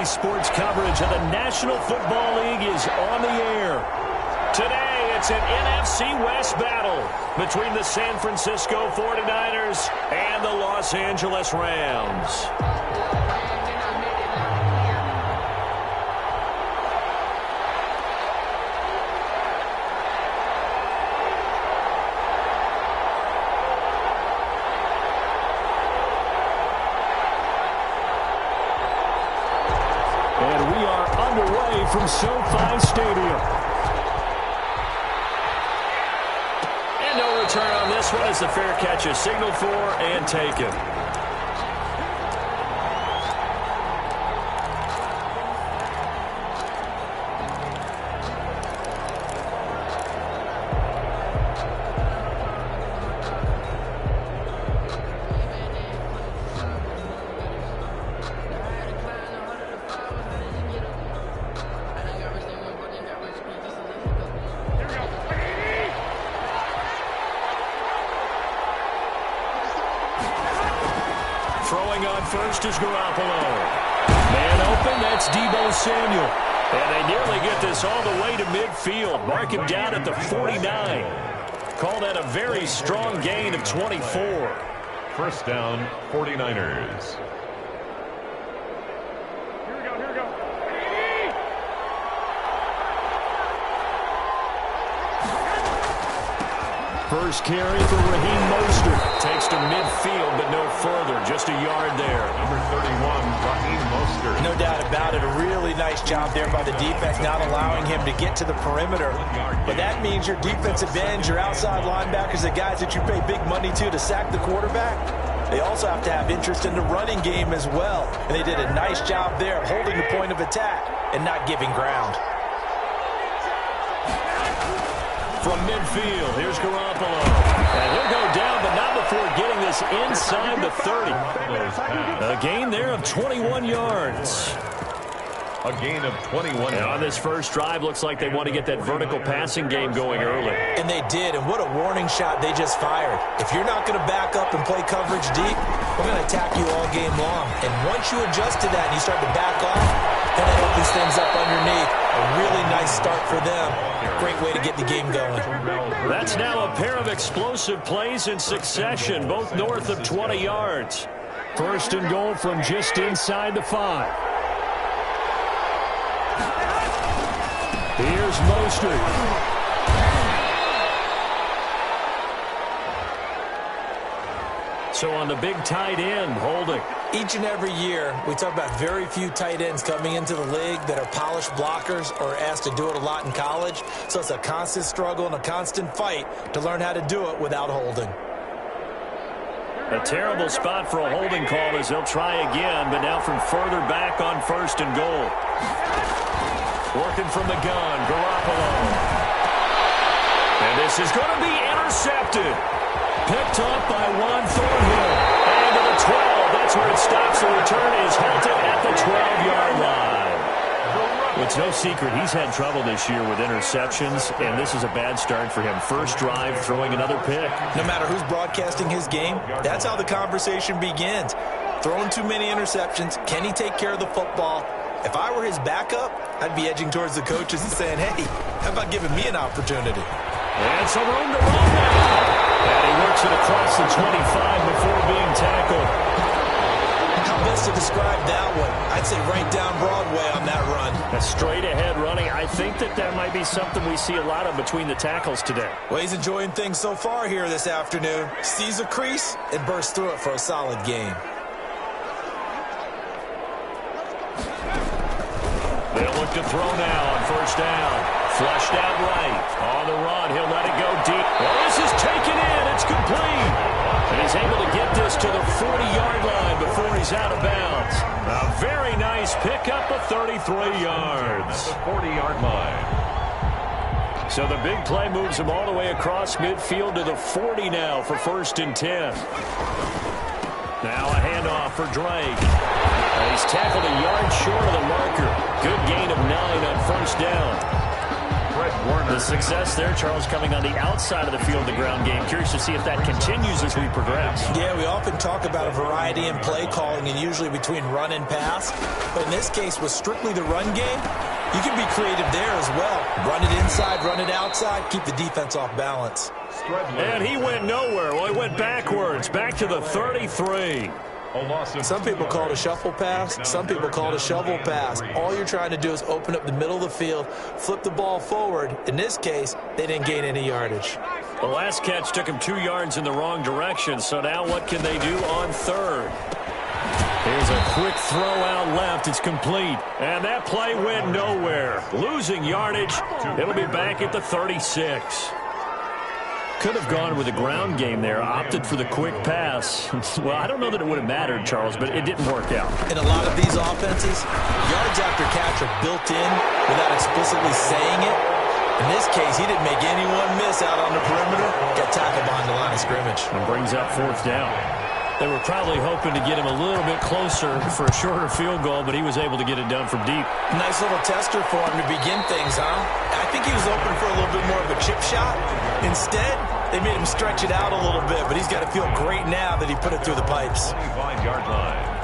Daily sports coverage of the National Football League is on the air. Today, it's an NFC West battle between the San Francisco 49ers and the Los Angeles Rams. And we are underway from SoFi Stadium. And no return on this one as the fair catch is signaled for and taken. Throwing on first is Garoppolo. Man open, that's Deebo Samuel. And they nearly get this all the way to midfield. Mark him down at the 49. Call that a very strong gain of 24. First down, 49ers. First carry for Raheem Mostert. Takes to midfield, but no further. Just a yard there. Number 31, Raheem Mostert. No doubt about it. A really nice job there by the defense, not allowing him to get to the perimeter. But that means your defensive ends, your outside linebackers, the guys that you pay big money to sack the quarterback, they also have to have interest in the running game as well. And they did a nice job there, holding the point of attack and not giving ground. From midfield, here's Garoppolo. And he'll go down, but not before getting this inside the 30. A gain there of 21 yards. A gain of 21. And on this first drive, looks like they want to get that vertical passing game going early. And they did, and what a warning shot they just fired. If you're not going to back up and play coverage deep, we're going to attack you all game long. And once you adjust to that and you start to back off, then it opens things up underneath. A really nice start for them. Great way to get the game going. That's now a pair of explosive plays in succession, both north of 20 yards. First and goal from just inside the 5. Here's Mostert. So on the big tight end, holding. Each and every year, we talk about very few tight ends coming into the league that are polished blockers or asked to do it a lot in college. So it's a constant struggle and a constant fight to learn how to do it without holding. A terrible spot for a holding call as they'll try again, but now from further back on first and goal. Working from the gun, Garoppolo. And this is going to be intercepted. Picked up by Juan Thornhill. And to the 12. That's where it stops. The return is halted at the 12-yard line. It's no secret he's had trouble this year with interceptions, and this is a bad start for him. First drive, throwing another pick. No matter who's broadcasting his game, that's how the conversation begins. Throwing too many interceptions. Can he take care of the football? If I were his backup, I'd be edging towards the coaches and saying, hey, how about giving me an opportunity? And some room to run now. And he works it across the 25 before being tackled. How best to describe that one? I'd say right down Broadway on that run. A straight ahead running. I think that might be something we see a lot of between the tackles today. Well, he's enjoying things so far here this afternoon. Sees a crease and bursts through it for a solid game. They'll look to throw now on first down. Flushed out right. On the run, he'll let it go deep. Well, this is taken in. It's complete. And he's able to get this to the 40-yard line before he's out of bounds. A very nice pickup of 33 yards. At the 40-yard line. So the big play moves him all the way across midfield to the 40 now for first and 10. Now a handoff for Drake. And he's tackled a yard short of the marker. Good gain of 9 on first down. Fred The success there, Charles, coming on the outside of the field, the ground game. Curious to see if that continues as we progress. Yeah, we often talk about a variety in play calling and usually between run and pass. But in this case, with strictly the run game, you can be creative there as well. Run it inside, run it outside, keep the defense off balance. And he went nowhere. Well, he went backwards, back to the 33. Some people call it a shuffle pass. Some people call it a shovel pass. All you're trying to do is open up the middle of the field, flip the ball forward. In this case, they didn't gain any yardage. The last catch took him 2 yards in the wrong direction. So now what can they do on third? Here's a quick throw out left. It's complete. And that play went nowhere. Losing yardage. It'll be back at the 36. Could have gone with a ground game there, opted for the quick pass. Well, I don't know that it would have mattered, Charles, but it didn't work out. In a lot of these offenses, yards after catch are built in without explicitly saying it. In this case, he didn't make anyone miss out on the perimeter. Got tackled behind the line of scrimmage. And brings up fourth down. They were probably hoping to get him a little bit closer for a shorter field goal, but he was able to get it done from deep. Nice little tester for him to begin things, huh? I think he was open for a little bit more of a chip shot. Instead, they made him stretch it out a little bit, but he's got to feel great now that he put it through the pipes. 25-yard line.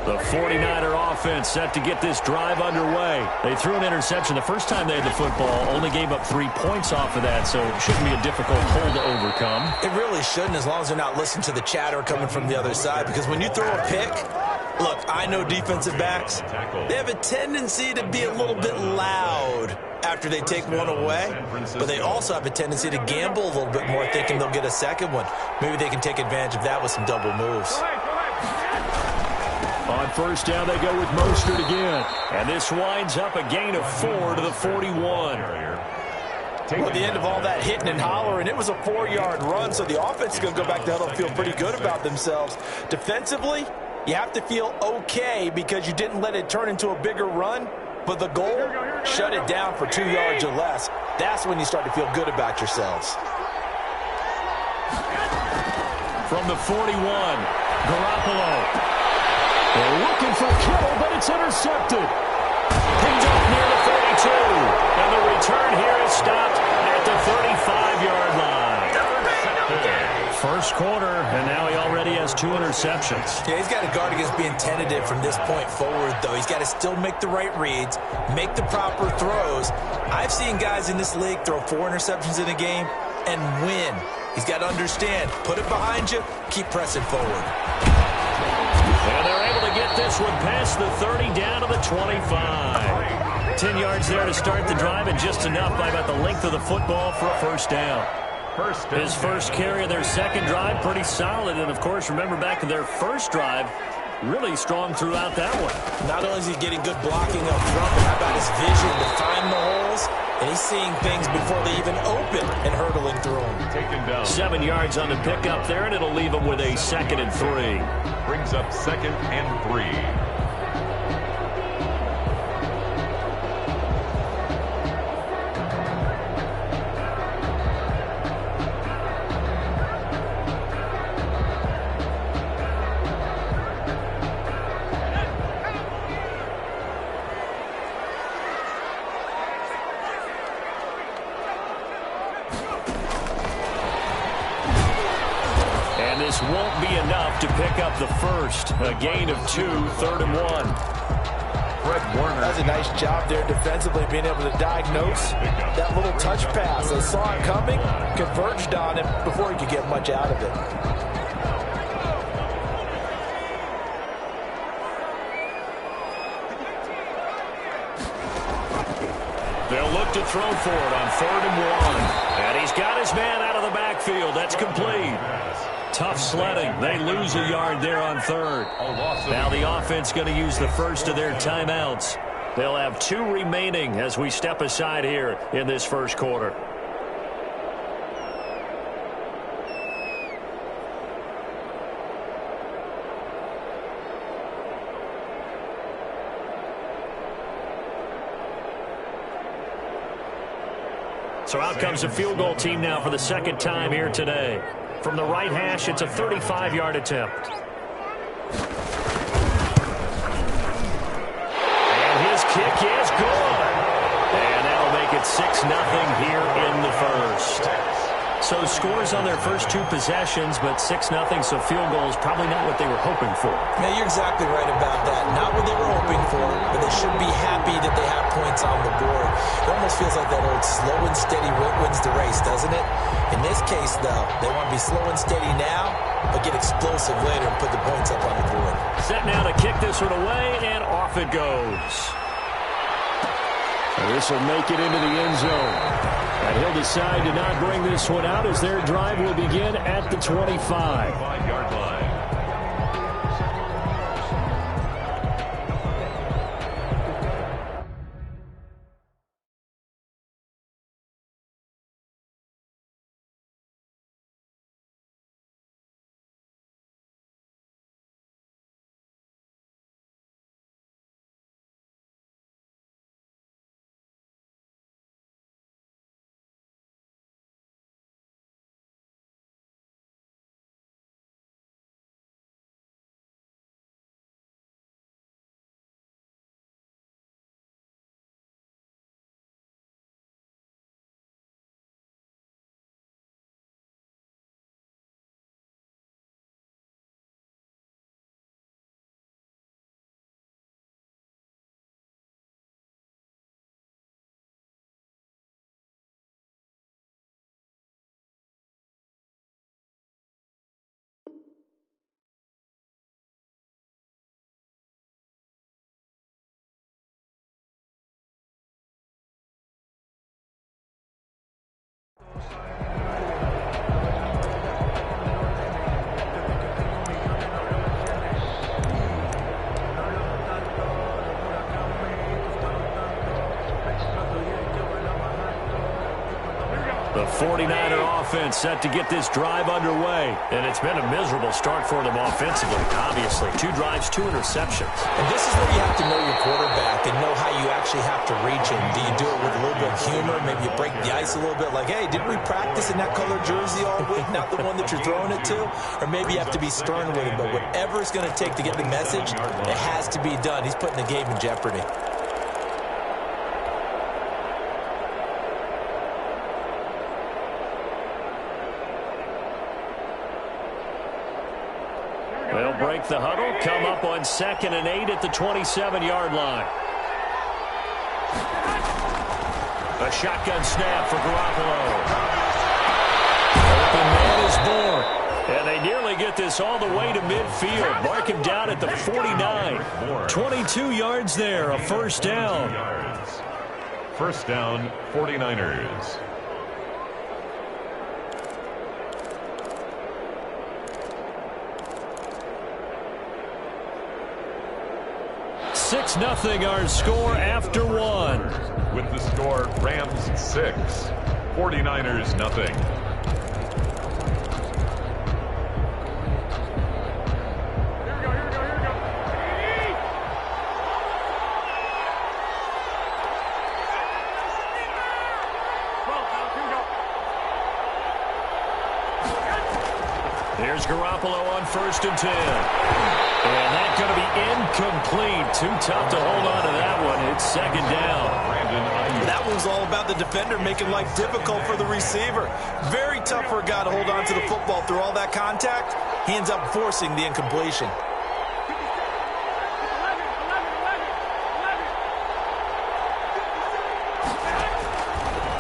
The 49er offense set to get this drive underway. They threw an interception the first time they had the football, only gave up 3 points off of that, so it shouldn't be a difficult hole to overcome. It really shouldn't, as long as they're not listening to the chatter coming from the other side, because when you throw a pick, look, I know defensive backs, they have a tendency to be a little bit loud after they take one away, but they also have a tendency to gamble a little bit more, thinking they'll get a second one. Maybe they can take advantage of that with some double moves. On first down, they go with Mostert again. And this winds up a gain of 4 to the 41. Well, at the end of all that hitting and hollering, it was a 4-yard run, so the offense is going to go back to huddle and feel pretty good about themselves. Defensively, you have to feel okay because you didn't let it turn into a bigger run, but the goal, shut it down for 2 yards or less. That's when you start to feel good about yourselves. From the 41, Garoppolo. They're looking for Kittle, but it's intercepted. Picked up near the 32. And the return here is stopped at the 35-yard line. First quarter, and now he already has 2 interceptions. Yeah, he's got to guard against being tentative from this point forward, though. He's got to still make the right reads, make the proper throws. I've seen guys in this league throw 4 interceptions in a game and win. He's got to understand, put it behind you, keep pressing forward. And they're able to get this one past the 30 down to the 25. 10 yards there to start the drive, and just enough by about the length of the football for a first down. His first carry of their second drive, pretty solid. And, of course, remember back to their first drive, really strong throughout that one. Not only is he getting good blocking up front, but how about his vision to find the holes? And he's seeing things before they even open and hurdling through them. Taken down. 7 yards on the pickup there, and it'll leave him with a 2nd and 3. Brings up 2nd and 3. This won't be enough to pick up the first. A gain of 2, 3rd and 1. Fred Warner. That's a nice job there defensively, being able to diagnose that little touch pass. They saw it coming, converged on him before he could get much out of it. They'll look to throw for it on 3rd and 1. And he's got his man out of the backfield. That's complete. Tough sledding. They lose a yard there on 3rd. Now the offense going to use the first of their timeouts. They'll have 2 remaining as we step aside here in this first quarter. So out comes the field goal team now for the 2nd time here today. From the right hash, it's a 35-yard attempt. And his kick is good. And that'll make it 6-0 here in the first. So scores on their first two possessions, but 6-0, so field goal is probably not what they were hoping for. Yeah, you're exactly right about that. Not what they were hoping for, but they should be happy that they have points on the board. It almost feels like that old slow and steady wins the race, doesn't it? In this case, though, they want to be slow and steady now, but get explosive later and put the points up on the board. Set now to kick this one away, and off it goes. So this will make it into the end zone. And he'll decide to not bring this one out as their drive will begin at the 25. 5-yard line. The 49er offense set to get this drive underway. And it's been a miserable start for them offensively, obviously. 2 drives, 2 interceptions. And this is where you have to know your quarterback and know how you actually have to reach him. Do you do it with a little bit of humor? Maybe you break the ice a little bit like, hey, didn't we practice in that color jersey all week? Not the one that you're throwing it to? Or maybe you have to be stern with him. But whatever it's going to take to get the message, it has to be done. He's putting the game in jeopardy. They'll break the huddle, come up on 2nd and 8 at the 27-yard line. A shotgun snap for Garoppolo. Open man is born. And they nearly get this all the way to midfield. Mark him down at the 49. 22 yards there, a first down. First down, 49ers. 6-0 our score after 1. With the score, Rams 6, 49ers nothing. Here's Garoppolo on 1st and 10. And that's going to be incomplete. Too tough to hold on to that one. It's 2nd down. That one's all about the defender making life difficult for the receiver. Very tough for a guy to hold on to the football through all that contact. He ends up forcing the incompletion.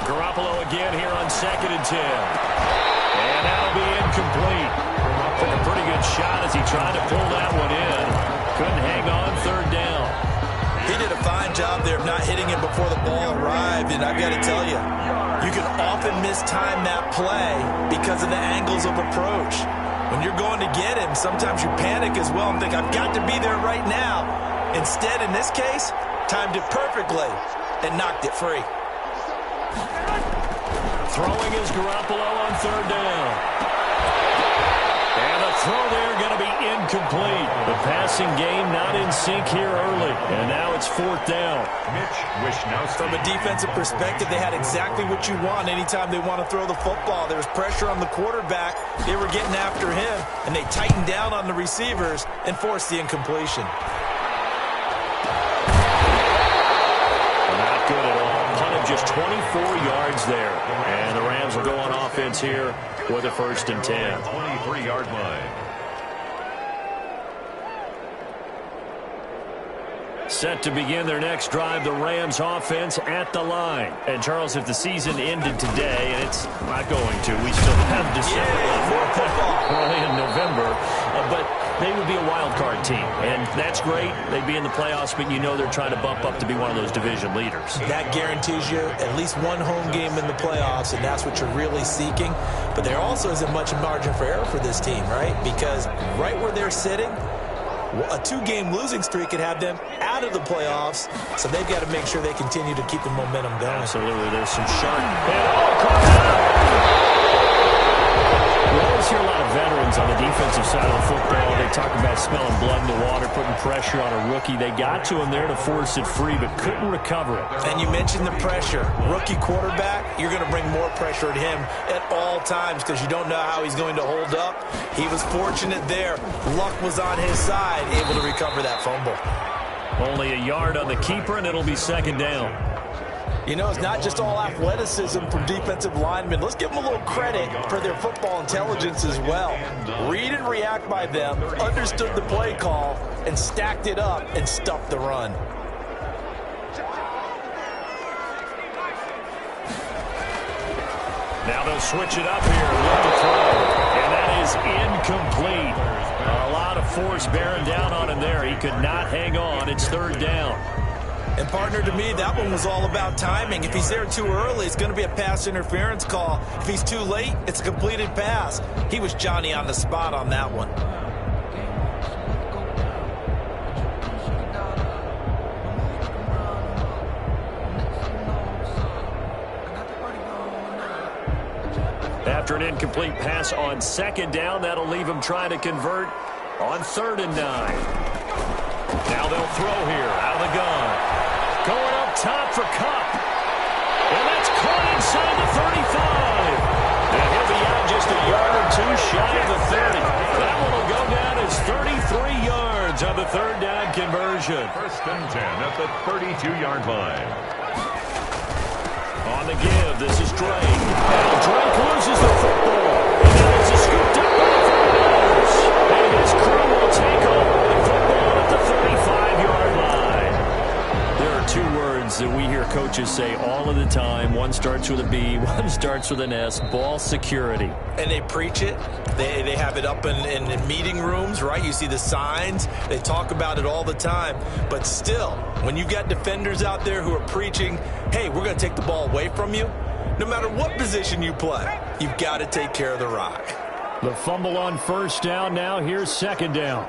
Garoppolo again here on 2nd and 10. And that'll be incomplete. Took a pretty good shot as he tried to pull that one in. Couldn't hang on 3rd down. He did a fine job there of not hitting him before the ball arrived, and I've got to tell you, you can often mistime that play because of the angles of approach. When you're going to get him, sometimes you panic as well and think, I've got to be there right now. Instead, in this case, timed it perfectly and knocked it free. Throwing is Garoppolo on 3rd down. And a throw there going to be incomplete. The passing game not in sync here early. And now it's 4th down. From a defensive perspective, they had exactly what you want anytime they want to throw the football. There was pressure on the quarterback. They were getting after him, and they tightened down on the receivers and forced the incompletion. Not good at all. Punt of just 24 yards there. And the Rams will go on offense here with a 1st and 10. 23-yard line. Set to begin their next drive, the Rams offense at the line. And, Charles, if the season ended today, and it's not going to, we still have December early in November, but they would be a wild card team. And that's great. They'd be in the playoffs, but you know they're trying to bump up to be one of those division leaders. That guarantees you at least one home game in the playoffs, and that's what you're really seeking. But there also isn't much margin for error for this team, right? Because right where they're sitting, a 2-game losing streak could have them out of the playoffs, so they've got to make sure they continue to keep the momentum going. Absolutely. There's some sharp. We always hear a lot of veterans on the defensive side of the football. They talk about smelling blood in the water, putting pressure on a rookie. They got to him there to force it free, but couldn't recover it. And you mentioned the pressure. Rookie quarterback, you're going to bring more pressure at him at all times because you don't know how he's going to hold up. He was fortunate there. Luck was on his side, able to recover that fumble. Only a yard on the keeper, and it'll be 2nd down. You know, it's not just all athleticism from defensive linemen. Let's give them a little credit for their football intelligence as well. Read and react by them, understood the play call, and stacked it up and stuffed the run. Now they'll switch it up here. Look to throw. And that is incomplete. A lot of force bearing down on him there. He could not hang on. It's 3rd down. And, partner, to me, that one was all about timing. If he's there too early, it's going to be a pass interference call. If he's too late, it's a completed pass. He was Johnny on the spot on that one. After an incomplete pass on 2nd down, that'll leave him trying to convert on 3rd and 9. Now they'll throw here out of the gun. Going up top for Cup. And that's caught inside the 35. And he'll be out just a yard or two shy of the 30. That one will go down as 33 yards on the 3rd down conversion. 1st and 10 at the 32-yard line. On the give, this is Drake. Now Drake loses the football. And now it's a scooped up by the Rams. And his crew will take over the football at the 35-yard line. There are 2 words that we hear coaches say all of the time. One starts with a B, one starts with an S. Ball security. And they preach it. They have it up in meeting rooms, right? You see the signs. They talk about it all the time. But still, when you got defenders out there who are preaching, hey, we're going to take the ball away from you, no matter what position you play, you've got to take care of the rock. The fumble on 1st down now. Here's 2nd down.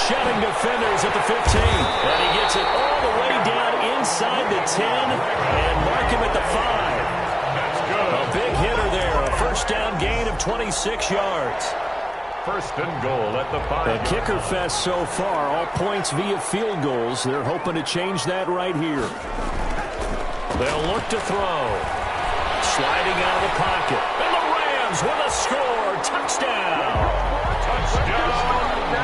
Shedding defenders at the 15. And he gets it all the way down inside the 10 and mark him at the 5. That's good. A big hitter there. A 1st down gain of 26 yards. 1st and goal at the 5. The kicker fest so far, all points via field goals. They're hoping to change that right here. They'll look to throw. Sliding out of the pocket. And the Rams with a score. Touchdown. Touchdown,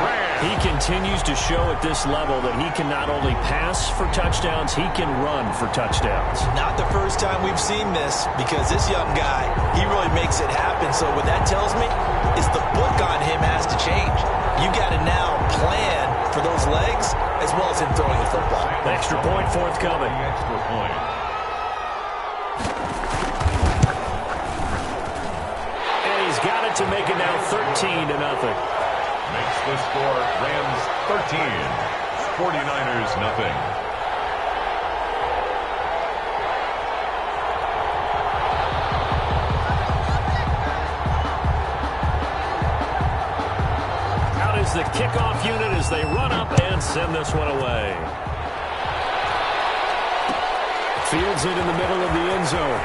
Rams. He continues to show at this level that he can not only pass for touchdowns, he can run for touchdowns. Not the first time we've seen this, because this young guy, he really makes it happen. So what that tells me is the book on him has to change. You got to now plan for those legs as well as him throwing the football. Extra point forthcoming. Extra point. And he's got it to make it now 13-0. Makes the score Rams 13, 49ers nothing. Out is the kickoff unit as they run up and send this one away. Fields it in the middle of the end zone.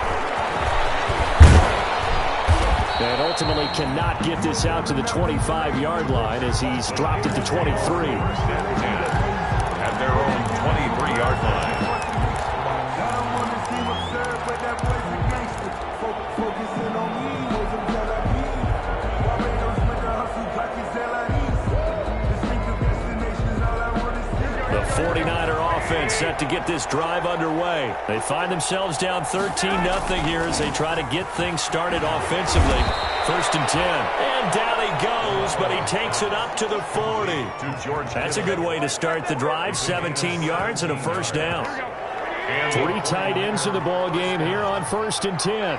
And ultimately cannot get this out to the 25-yard line as he's dropped it to 23. At their own 23-yard line. The 49er offense set to get this drive underway. They find themselves down 13-0 here as they try to get things started offensively. 1st and 10. And down he goes, but he takes it up to the 40. That's a good way to start the drive. 17 yards and a 1st down. 3 tight ends in the ball game here on 1st and 10.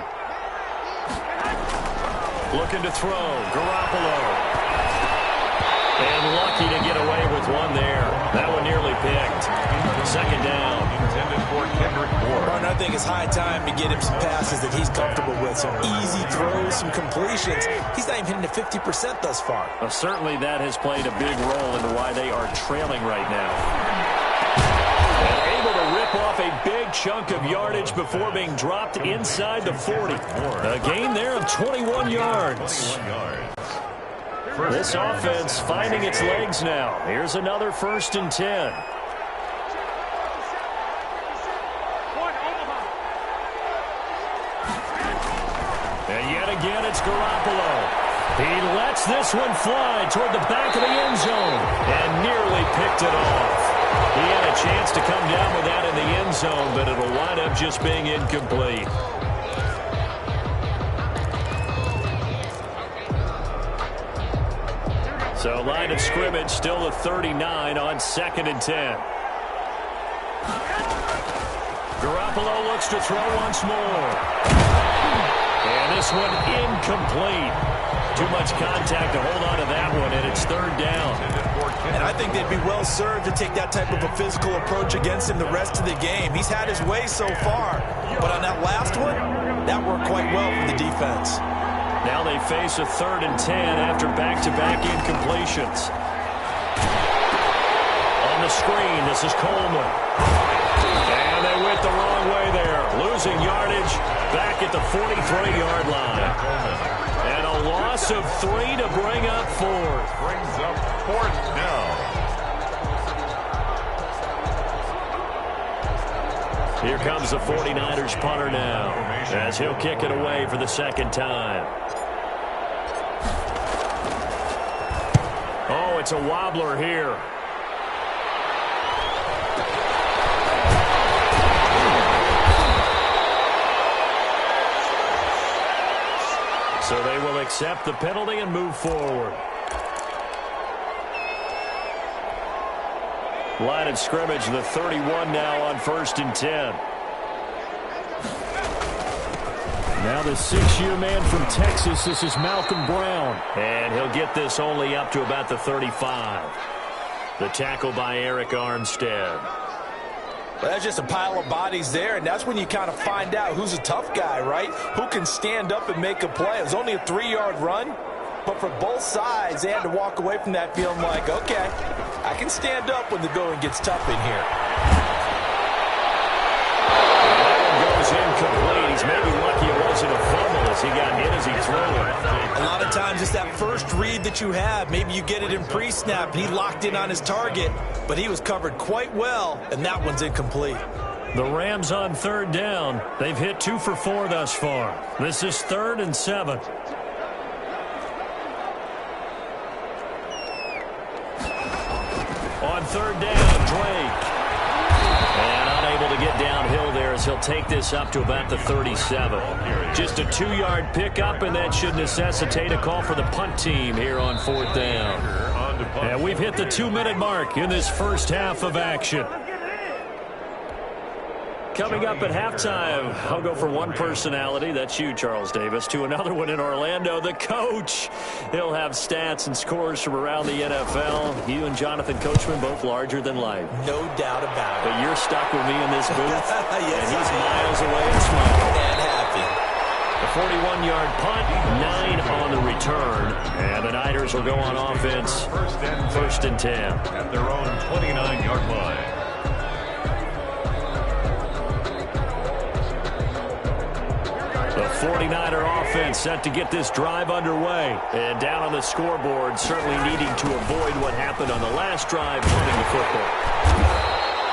Looking to throw. Garoppolo. And lucky to get away with one there. That one nearly picked. 2nd down. Intended for Kendrick Moore. I think it's high time to get him some passes that he's comfortable with. Some easy throws, some completions. He's not even hitting to 50% thus far. Well, certainly that has played a big role into why they are trailing right now. And able to rip off a big chunk of yardage before being dropped inside the 40. A gain there of 21 yards. This offense finding its legs now. Here's another 1st and 10. And yet again, it's Garoppolo. He lets this one fly toward the back of the end zone and nearly picked it off. He had a chance to come down with that in the end zone, but it'll wind up just being incomplete. So line of scrimmage still a 39 on 2nd and 10. Garoppolo looks to throw once more. And this one incomplete. Too much contact to hold on to that one, and it's 3rd down. And I think they'd be well served to take that type of a physical approach against him the rest of the game. He's had his way so far, but on that last one, that worked quite well for the defense. Now they face a 3rd and 10 after back-to-back incompletions. On the screen, this is Coleman. And they went the wrong way there. Losing yardage back at the 43-yard line. And a loss of 3 to bring up 4th. Brings up 4th down. Here comes the 49ers punter now as he'll kick it away for the 2nd time. Oh, it's a wobbler here. So they will accept the penalty and move forward. Line of scrimmage, the 31 now on 1st and 10. Now the 6-year man from Texas, this is Malcolm Brown. And he'll get this only up to about the 35. The tackle by Eric Armstead. Well, that's just a pile of bodies there, and that's when you kind of find out who's a tough guy, right? Who can stand up and make a play. It was only a 3-yard run, but for both sides, they had to walk away from that feeling like, okay, I can stand up when the going gets tough in here. That one goes incomplete. He's maybe lucky it wasn't a fumble as he got hit as he threw it. A lot of times it's that first read that you have. Maybe you get it in pre-snap, and he locked in on his target, but he was covered quite well, and that one's incomplete. The Rams on 3rd down. They've hit 2 for 4 thus far. This is 3rd and 7. On 3rd down, Drake. And unable to get downhill there as he'll take this up to about the 37. Just a 2-yard pickup, and that should necessitate a call for the punt team here on 4th down. And we've hit the 2-minute mark in this first half of action. Coming up at halftime, I'll go from one personality, that's you, Charles Davis, to another one in Orlando, the coach. He'll have stats and scores from around the NFL. You and Jonathan Coachman, both larger than life. No doubt about it. But you're stuck with me in this booth, Yes, and he's miles away and smiling. And happy. The 41-yard punt, 9 on the return, and the Niners will go on offense, 1st and 10. At their own 29-yard line. The 49er offense set to get this drive underway. And down on the scoreboard, certainly needing to avoid what happened on the last drive, punting the football.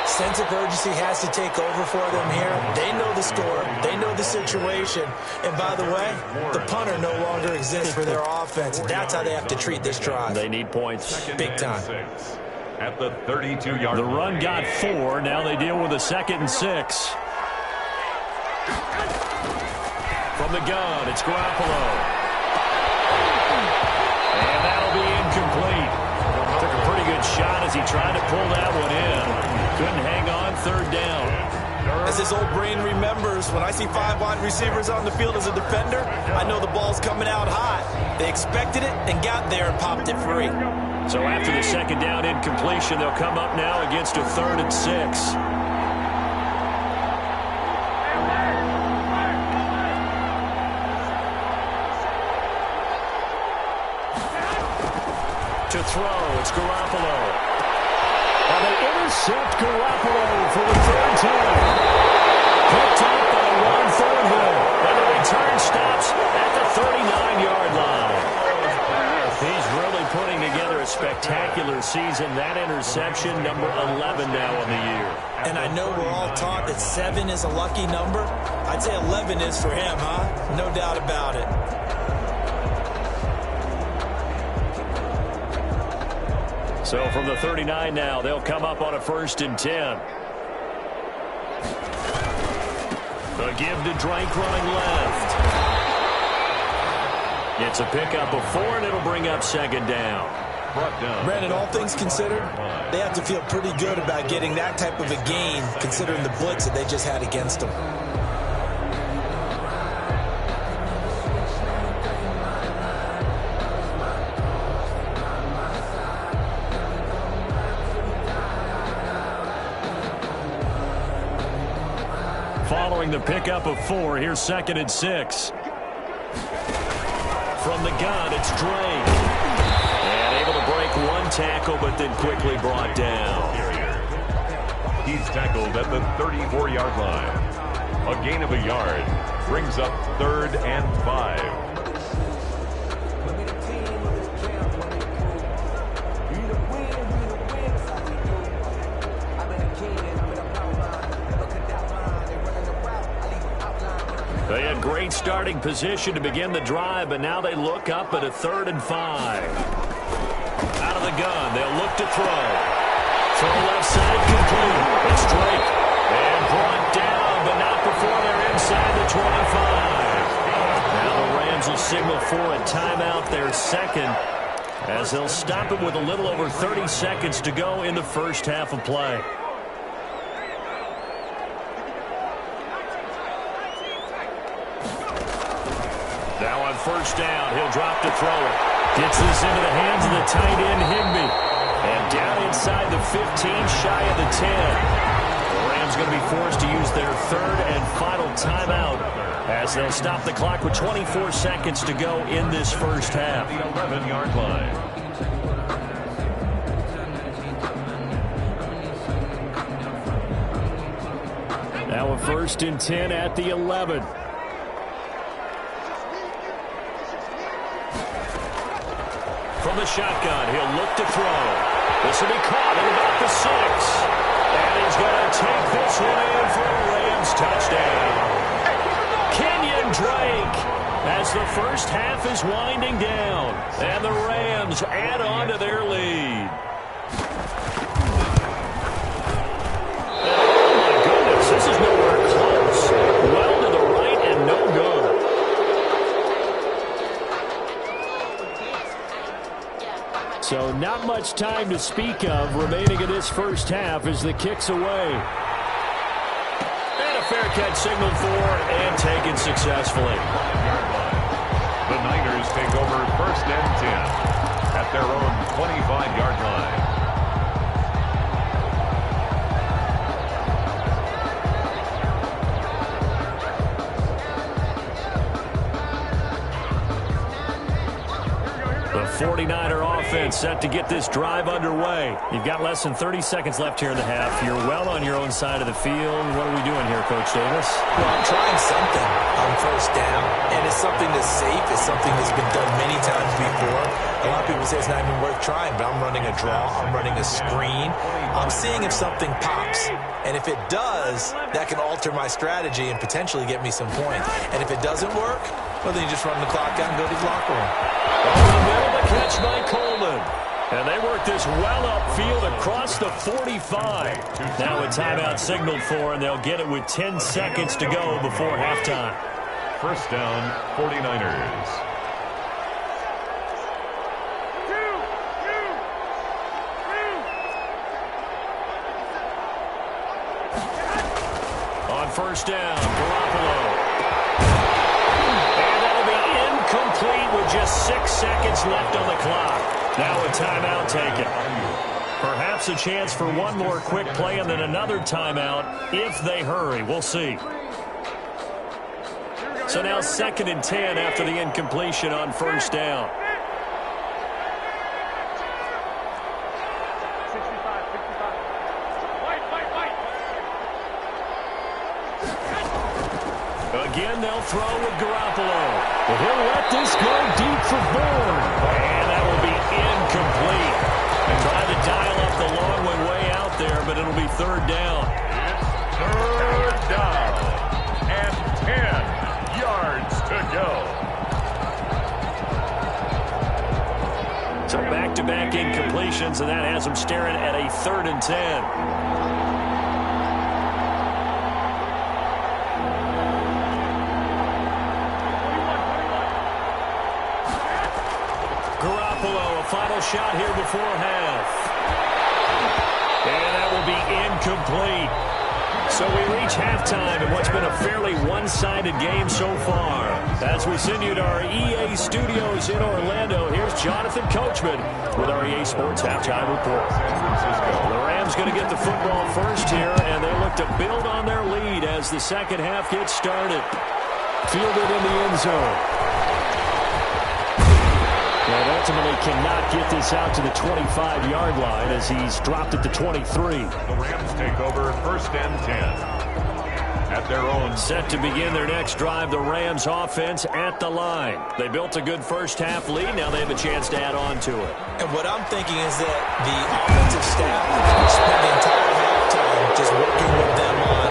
Sense of urgency has to take over for them here. They know the score. They know the situation. And by the way, the punter no longer exists for their offense. That's how they have to treat this drive. They need points. Big time. At the 32-yard line. The run got 4. Now they deal with a 2nd and 6. From the gun, it's Garoppolo. And that'll be incomplete. Took a pretty good shot as he tried to pull that one in. Couldn't hang on, 3rd down. As his old brain remembers, when I see 5 wide receivers on the field as a defender, I know the ball's coming out hot. They expected it and got there and popped it free. So after the 2nd down incompletion, they'll come up now against a 3rd and 6. To throw, it's Garoppolo. And they intercept Garoppolo for the 3rd time. Picked up by Ron Thornhill. And the return stops at the 39-yard line. He's really putting together a spectacular season. That interception, number 11 now on the year. And I know we're all taught that 7 is a lucky number. I'd say 11 is for him, huh? No doubt about it. So from the 39 now, they'll come up on a 1st and 10. The give to Drake running left. It's a pickup of 4, and it'll bring up 2nd down. Brandon, all things considered, they have to feel pretty good about getting that type of a gain, considering the blitz that they just had against them. Following the pickup of 4, here's 2nd and 6. From the gun, it's Drake. And able to break 1 tackle, but then quickly brought down. He's tackled at the 34-yard line. A gain of a yard brings up 3rd and 5. They had great starting position to begin the drive, but now they look up at a 3rd and 5. Out of the gun, they'll look to throw. Throw left side complete. It's Drake. And brought down, but not before they're inside the 25. Now the Rams will signal for a timeout, their 2nd, as they'll stop it with a little over 30 seconds to go in the first half of play. Now on 1st down, he'll drop to throw it. Gets this into the hands of the tight end, Higbee. And down inside the 15, shy of the 10. The Rams going to be forced to use their 3rd and final timeout as they'll stop the clock with 24 seconds to go in this first half. The 11-yard line. Now a 1st and 10 at the 11. From the shotgun, he'll look to throw. This will be caught at about the 6. And he's going to take this one in for a Rams touchdown. Kenyon Drake, as the first half is winding down. And the Rams add on to their lead. Oh, my goodness, this is nowhere close. Well to the right and no good. So not much time to speak of remaining in this first half as the kick's away. And a fair catch signaled for and taken successfully. The Niners take over 1st and 10 at their own 25-yard line. The 49er offense set to get this drive underway. You've got less than 30 seconds left here in the half. You're well on your own side of the field. What are we doing here, Coach Davis? Well, I'm trying something on first down, and it's something that's safe. It's something that's been done many times before. A lot of people say it's not even worth trying, but I'm running a draw. I'm running a screen. I'm seeing if something pops. And if it does, that can alter my strategy and potentially get me some points. And if it doesn't work, well, then you just run the clock out and go to the locker room. Over the middle, the catch by Coleman. And they work this well upfield across the 45. Now a timeout signaled for, and they'll get it with 10 seconds to go before halftime. First down, 49ers. On first down, Garoppolo. And that'll be incomplete with just 6 seconds left on the clock. Now a timeout taken. Perhaps a chance for one more quick play and then another timeout if they hurry. We'll see. So now 2nd and 10 after the incompletion on first down. Again, they'll throw with Garoppolo. But he'll let this go deep for Bourne. And that will be incomplete. And trying to dial up the long one way out there, but it'll be 3rd down. It's 3rd down. And 10 yards to go. So back-to-back incompletions, and that has them staring at a 3rd and 10. Final shot here before half. And that will be incomplete. So we reach halftime in what's been a fairly one-sided game so far. As we send you to our EA studios in Orlando, here's Jonathan Coachman with our EA Sports Halftime Report. The Rams going to get the football first here, and they look to build on their lead as the second half gets started. Fielded in the end zone. And ultimately cannot get this out to the 25-yard line as he's dropped it to 23. The Rams take over 1st and 10 at their own. Set to begin their next drive, the Rams offense at the line. They built a good first half lead. Now they have a chance to add on to it. And what I'm thinking is that the offensive staff spent the entire halftime just working with them on,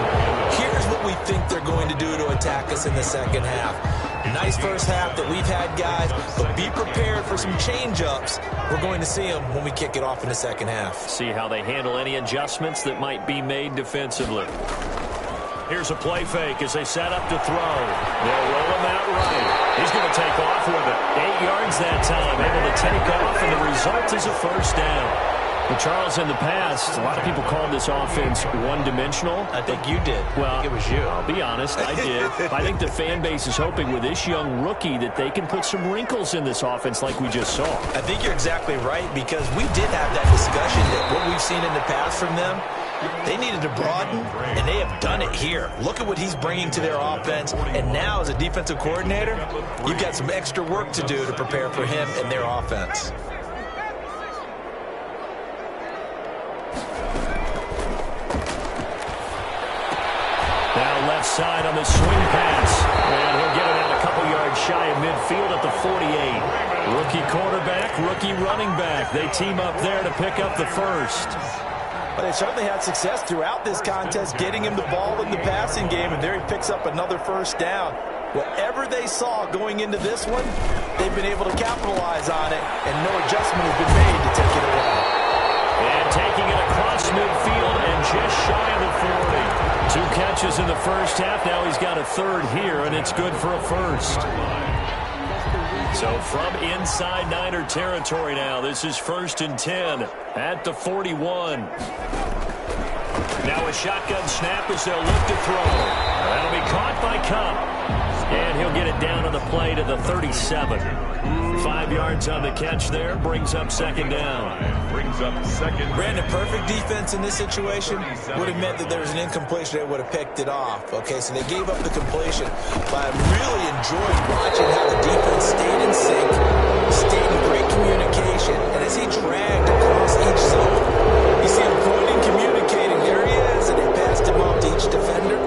here's what we think they're going to do to attack us in the second half. Nice first half that we've had, guys, but be prepared for some change-ups. We're going to see them when we kick it off in the second half. See how they handle any adjustments that might be made defensively. Here's a play fake as they set up to throw. They'll roll him out right. He's going to take off with it. 8 yards that time, able to take off, and the result is a first down. Well, Charles, in the past, a lot of people called this offense one-dimensional. I think you did. Well, I think it was you. I'll be honest, I did. I think the fan base is hoping with this young rookie that they can put some wrinkles in this offense like we just saw. I think you're exactly right, because we did have that discussion that what we've seen in the past from them, they needed to broaden, and they have done it here. Look at what he's bringing to their offense, and now as a defensive coordinator, you've got some extra work to do to prepare for him and their offense. Now left side on the swing pass. And he'll get it out a couple yards shy of midfield at the 48. Rookie quarterback, rookie running back. They team up there to pick up the first. But they certainly had success throughout this contest, getting him the ball in the passing game, and there he picks up another first down. Whatever they saw going into this one, they've been able to capitalize on it, and no adjustment has been made to take it away. And taking it across midfield and just shy of the 40. 2 catches in the first half. Now he's got a third here, and it's good for a first. So from inside Niner territory now, this is 1st and 10 at the 41. Now a shotgun snap as they'll look to throw. That'll be caught by Cup. And he'll get it down on the play to the 37. 5 yards on the catch there. Brings up second down. Brings up second. Brandon, perfect defense in this situation would have meant that there was an incompletion that would have picked it off. Okay, so they gave up the completion. But I really enjoyed watching how the defense stayed in sync, stayed in great communication, and as he dragged across each zone, you see him pointing, communicating. There he is, and they passed him off to each defender.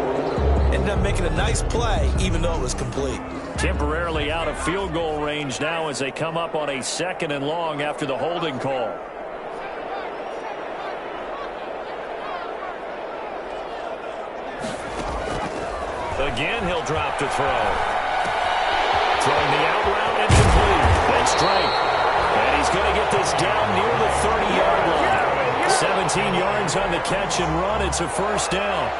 Ended up making a nice play, even though it was complete. Temporarily out of field goal range now as they come up on a 2nd and long after the holding call. Again, he'll drop to throw. Throwing the out route and complete. That's straight. And he's going to get this down near the 30-yard line. 17 yards on the catch and run. It's a first down.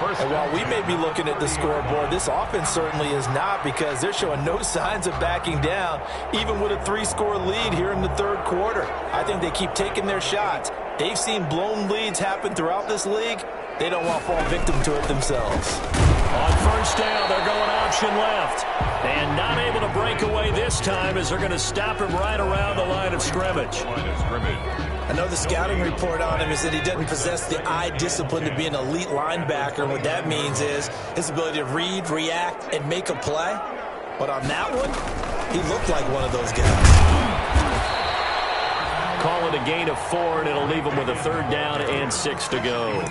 And while we may be looking at the scoreboard, this offense certainly is not, because they're showing no signs of backing down, even with a 3-score lead here in the third quarter. I think they keep taking their shots. They've seen blown leads happen throughout this league. They don't want to fall victim to it themselves. On first down, they're going option left. And not able to break away this time as they're going to stop him right around the line of scrimmage. I know the scouting report on him is that he doesn't possess the eye discipline to be an elite linebacker. And what that means is his ability to read, react, and make a play. But on that one, he looked like one of those guys. Call it a gain of 4, and it'll leave him with a 3rd down and 6 to go.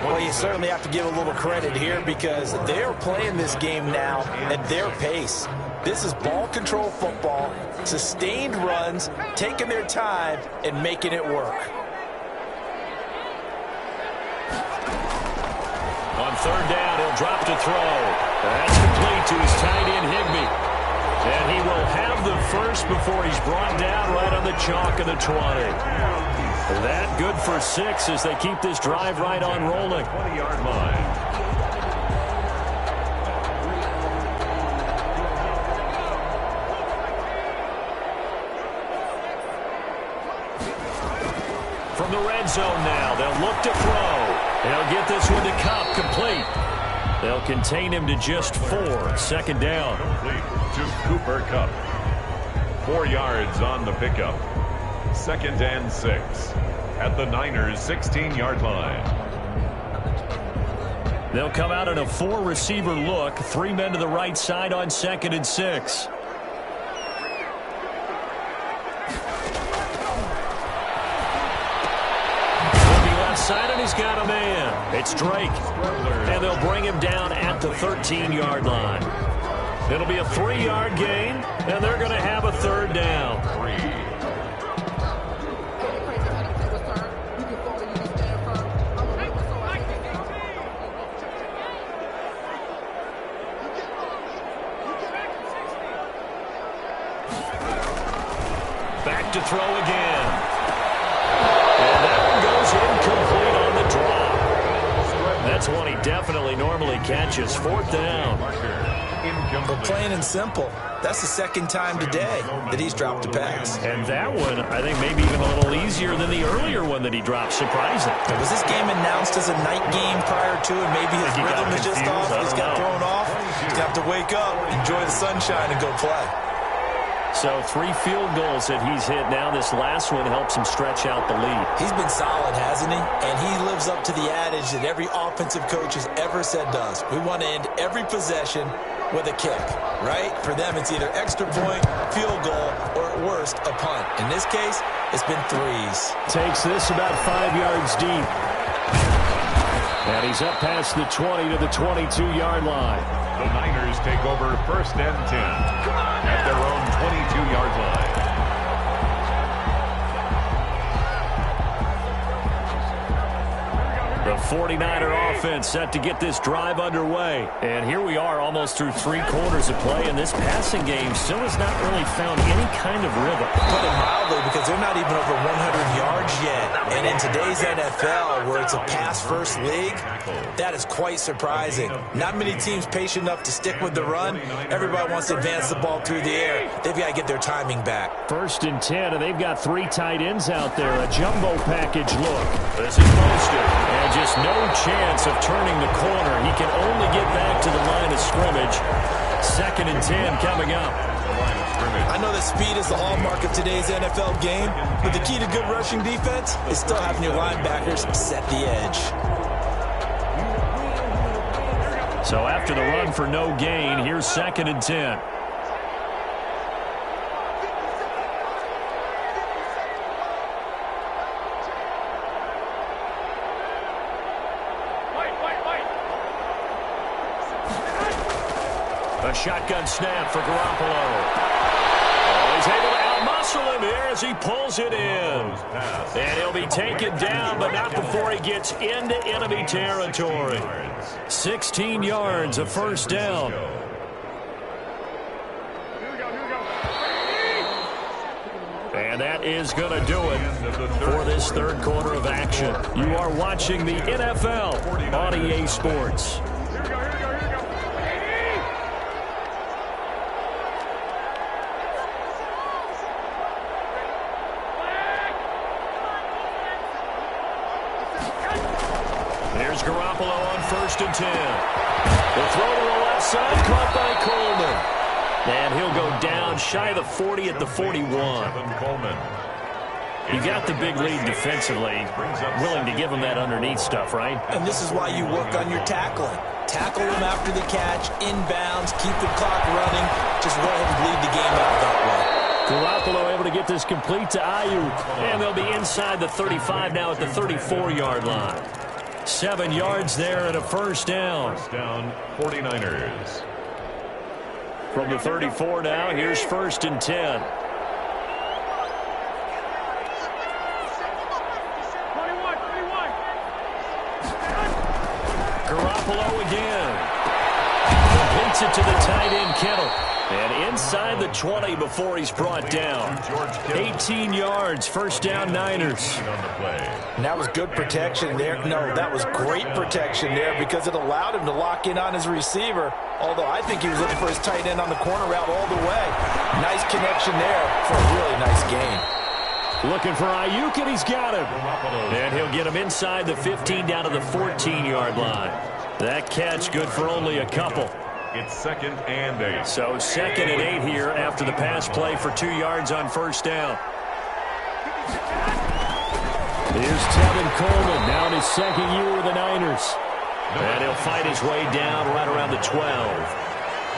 Well, you certainly have to give a little credit here, because they're playing this game now at their pace. This is ball control football, sustained runs, taking their time, and making it work. On 3rd down, he'll drop to throw. That's complete to his tight end, Higbee. And he will have the first before he's brought down right on the chalk of the 20. That good for 6 as they keep this drive right on rolling. 20-yard line. From the red zone now, they'll look to throw. They'll get this one to Cup, complete. They'll contain him to just 4. 2nd down. Complete to Cooper Kupp. 4 yards on the pickup. 2nd and 6 at the Niners' 16-yard line. They'll come out in a 4-receiver look. 3 men to the right side on 2nd and 6. Side, and he's got a man. It's Drake. And they'll bring him down at the 13-yard line. It'll be a 3-yard gain, and they're going to have a 3rd down. Back to throw again. And that one goes incomplete on the drop. That's one he definitely normally catches. 4th down. But plain and simple, that's the 2nd time today that he's dropped a pass. And that one, I think, maybe even a little easier than the earlier one that he dropped. Surprising. Was this game announced as a night game prior to, and maybe his rhythm is just off? He's got thrown off. He's got to wake up, enjoy the sunshine, and go play. So 3 field goals that he's hit now. This last one helps him stretch out the lead. He's been solid, hasn't he? And he lives up to the adage that every offensive coach has ever said to us. We want to end every possession with a kick, right? For them, it's either extra point, field goal, or at worst, a punt. In this case, it's been 3s. Takes this about 5 yards deep. And he's up past the 20 to the 22-yard line. The Niners take over 1st and 10 at their own 22-yard line. The 49er offense set to get this drive underway. And here we are almost through 3 quarters of play, and this passing game still has not really found any kind of rhythm. Put it mildly, because they're not even over 100 yards yet. And And in today's NFL, where it's a pass-first league, that is quite surprising. Not many teams patient enough to stick with the run. Everybody wants to advance the ball through the air. They've got to get their timing back. 1st and 10, and they've got 3 tight ends out there. A jumbo package look. This is Mostert. And just no chance of turning the corner. He can only get back to the line of scrimmage. 2nd and 10 coming up. I know that speed is the hallmark of today's NFL game, but the key to good rushing defense is still having your linebackers set the edge. So after the run for no gain, here's 2nd and 10. A shotgun snap for Garoppolo. Oh, he's able to outmuscle him here as he pulls it in. And he'll be taken down, but not before he gets into enemy territory. 16 yards, a 1st down. And that is going to do it for this 3rd quarter of action. You are watching the NFL on EA Sports. Here's Garoppolo on 1st and 10. The throw to the left side, caught by Coleman. And he'll go down shy of the 40 at the 41. You got the big lead defensively. Willing to give him that underneath stuff, right? And this is why you work on your tackling. Tackle him after the catch, inbounds, keep the clock running. Just go ahead and bleed the game out that way. Garoppolo able to get this complete to Ayuk. And they'll be inside the 35 now at the 34-yard line. 7 yards there and a 1st down. 1st down, 49ers. From the 34 now, here's 1st and 10. Garoppolo again. Completes it to the tight end, Kittle. And inside the 20 before he's brought down. 18 yards, 1st down, Niners. And that was good protection there. No, that was great protection there because it allowed him to lock in on his receiver. Although I think he was looking for his tight end on the corner route all the way. Nice connection there for a really nice gain. Looking for Ayuk, and he's got him. And he'll get him inside the 15 down to the 14-yard line. That catch good for only a couple. It's 2nd and 8. So 2nd and 8 here after the pass play for 2 yards on 1st down. Here's Tevin Coleman, now in his 2nd year with the Niners. And he'll fight his way down right around the 12.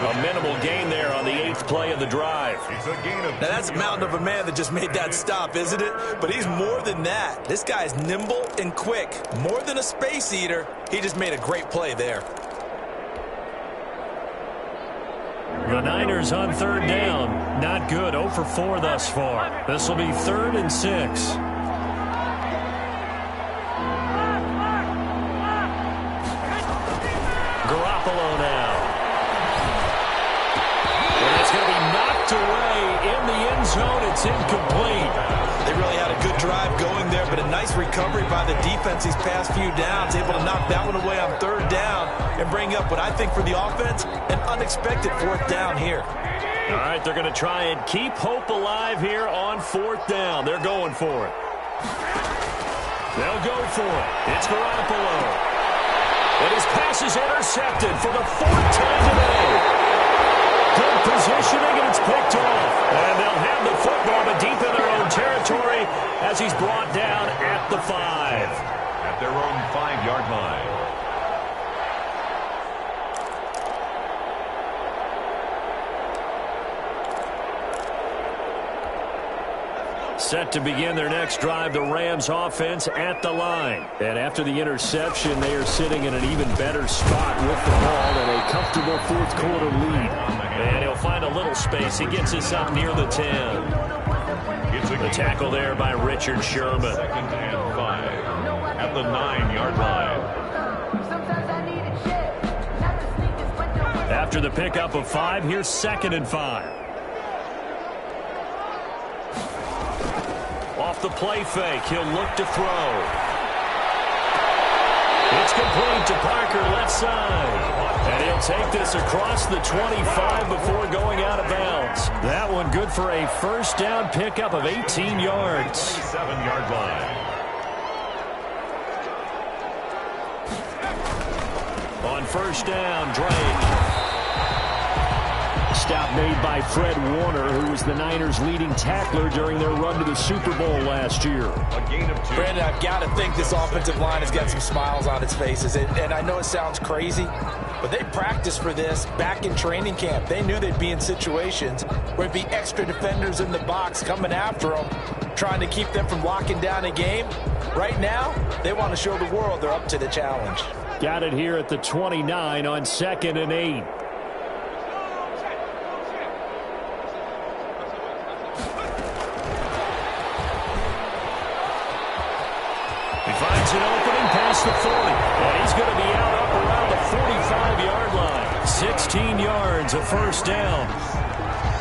A minimal gain there on the 8th play of the drive. Now that's a mountain of a man that just made that stop, isn't it? But he's more than that. This guy's nimble and quick. More than a space eater, he just made a great play there. The Niners on 3rd down. Not good. 0 for 4 thus far. This will be 3rd and 6. Garoppolo now. And it's going to be knocked away in the end zone. It's incomplete. They really had a good drive going there, but a nice recovery by the defense these past few downs. Able to knock that one away on 3rd down and bring up what I think for the offense, an unexpected 4th down here. All right, they're going to try and keep hope alive here on 4th down. They're going for it. They'll go for it. It's Garoppolo. And his pass is intercepted for the 4th time today. Good positioning, and it's picked off. And they'll have the football, but deep in their own territory as he's brought down at the 5. At their own 5-yard line. Set to begin their next drive, the Rams offense at the line. And after the interception, they are sitting in an even better spot with the ball and a comfortable 4th quarter lead. And he'll find a little space. He gets us up near the 10. The tackle there by Richard Sherman. 2nd and 5 at the 9-yard line. After the pickup of 5, here's 2nd and 5. Off the play fake, he'll look to throw. It's complete to Parker, left side. And he'll take this across the 25 before going out of bounds. That one good for a first down pickup of 18 yards. 7-yard line. On first down, Drake. Stop made by Fred Warner, who was the Niners' leading tackler during their run to the Super Bowl last year. A gain of 2. Brandon, I've got to think this offensive line has got some smiles on its faces. And I know it sounds crazy, but they practiced for this back in training camp. They knew they'd be in situations where it'd be extra defenders in the box coming after them, trying to keep them from locking down a game. Right now, they want to show the world they're up to the challenge. Got it here at the 29 on 2nd and 8. Finds an opening past the 40. And he's going to be out up around the 45-yard line. 16 yards, a first down.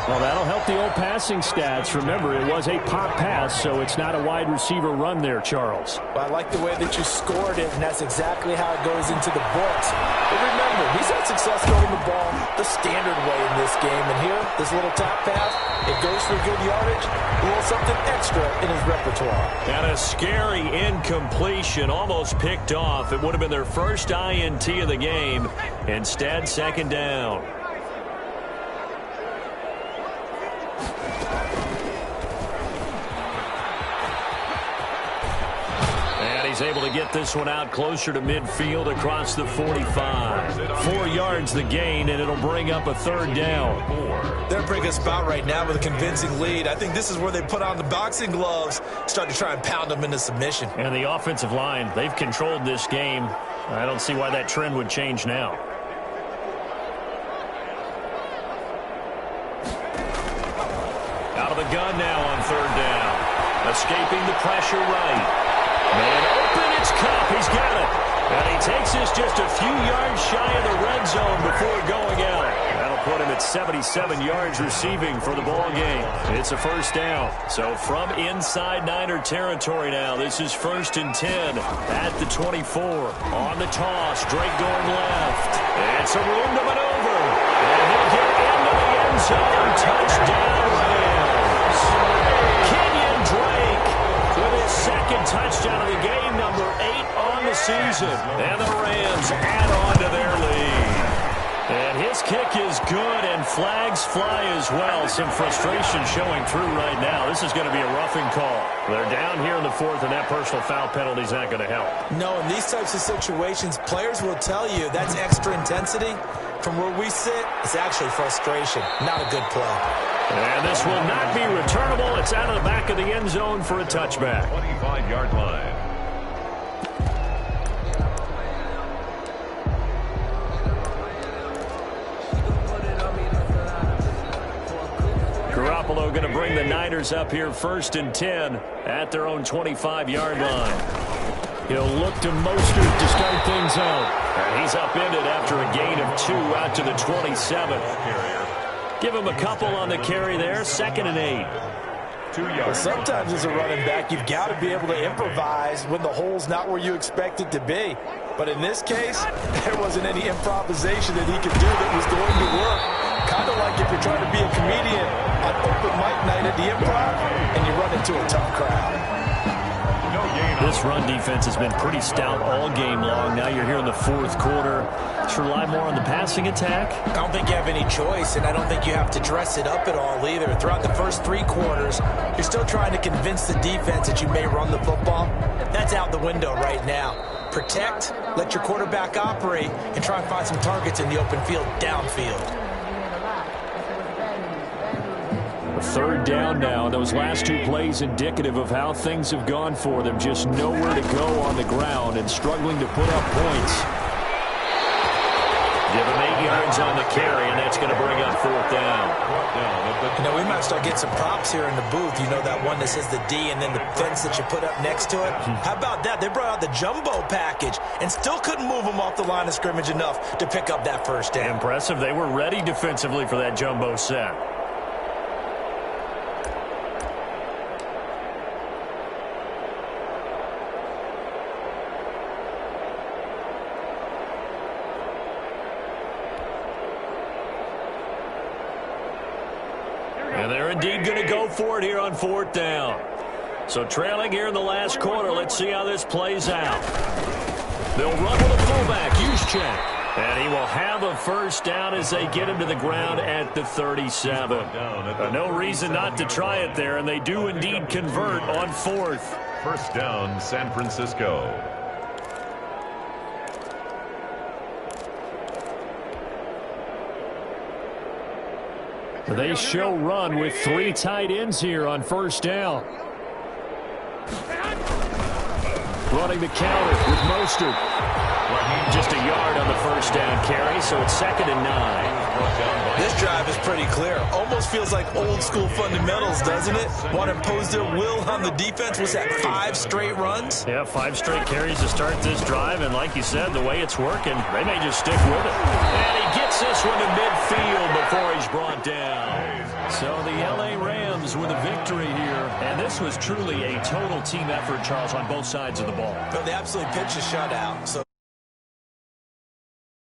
Well, that'll help the old passing stats. Remember, it was a pop pass, so it's not a wide receiver run there, Charles. Well, I like the way that you scored it, and that's exactly how it goes into the books. But remember, he's had success throwing the ball the standard way in this game. And here, this little top pass, it goes for good yardage, a little something extra in his repertoire. And a scary incompletion, almost picked off. It would have been their first INT of the game. Instead, second down. He's able to get this one out closer to midfield across the 45. 4 yards the gain, and it'll bring up a third down. They're a pretty good spot right now with a convincing lead. I think this is where they put on the boxing gloves, start to try and pound them into submission. And the offensive line, they've controlled this game. I don't see why that trend would change now. Out of the gun now on third down. Escaping the pressure right. Man open, it's Cup. He's got it. And he takes this just a few yards shy of the red zone before going out. That'll put him at 77 yards receiving for the ball game. It's a first down. So from inside Niner territory now, this is 1st and 10 at the 24. On the toss, Drake going left. It's a room to maneuver. And he'll get into the end zone. Touchdown, Rams. Kenyon Drake with his second touchdown of the game, number 8 on the season. And the Rams add on to their lead. And his kick is good, and flags fly as well. Some frustration showing through right now. This is going to be a roughing call. They're down here in the 4th, and that personal foul penalty is not going to help. No, in these types of situations, players will tell you that's extra intensity. From where we sit, it's actually frustration, not a good play. And this will not be returnable. It's out of the back of the end zone for a touchback. 25-yard line. Garoppolo going to bring the Niners up here 1st and 10 at their own 25-yard line. He'll look to Mostert to start things out. And he's upended after a gain of 2 out to the 27. Give him a couple on the carry there. 2nd and 8. 2 yards. Well, sometimes as a running back, you've got to be able to improvise when the hole's not where you expect it to be. But in this case, there wasn't any improvisation that he could do that was going to work. Kind of like if you're trying to be a comedian on open mic night at the Improv and you run into a tough crowd. This run defense has been pretty stout all game long. Now you're here in the 4th quarter. Just rely more on the passing attack. I don't think you have any choice, and I don't think you have to dress it up at all either. Throughout the first 3 quarters, you're still trying to convince the defense that you may run the football. That's out the window right now. Protect, let your quarterback operate, and try and find some targets in the open field downfield. 3rd down now. Those last 2 plays indicative of how things have gone for them. Just nowhere to go on the ground and struggling to put up points. Give him 8 yards on the carry, and that's going to bring up 4th down. You know, we might start getting some props here in the booth. You know, that one that says the D and then the fence that you put up next to it? How about that? They brought out the jumbo package and still couldn't move them off the line of scrimmage enough to pick up that first down. Impressive. They were ready defensively for that jumbo set. indeed going to go for it here on 4th down. So trailing here in the last quarter. Let's see how this plays out. They'll run with a fullback. Use check. And he will have a first down as they get him to the ground at the 37. No reason not to try it there, and they do indeed convert on 4th. First down, San Francisco. They show run with 3 tight ends here on first down. Running the counter with Mostert. Just a yard on the first down carry, so it's 2nd and 9. This drive is pretty clear. Almost feels like old school fundamentals, doesn't it? Want to impose their will on the defense. Was that 5 straight runs? Yeah, 5 straight carries to start this drive, and like you said, the way it's working, they may just stick with it. And he gets this one to midfield before he's brought down. So the L.A. Rams with a victory here, and this was truly a total team effort, Charles, on both sides of the ball. But they absolutely pitched a shutout. So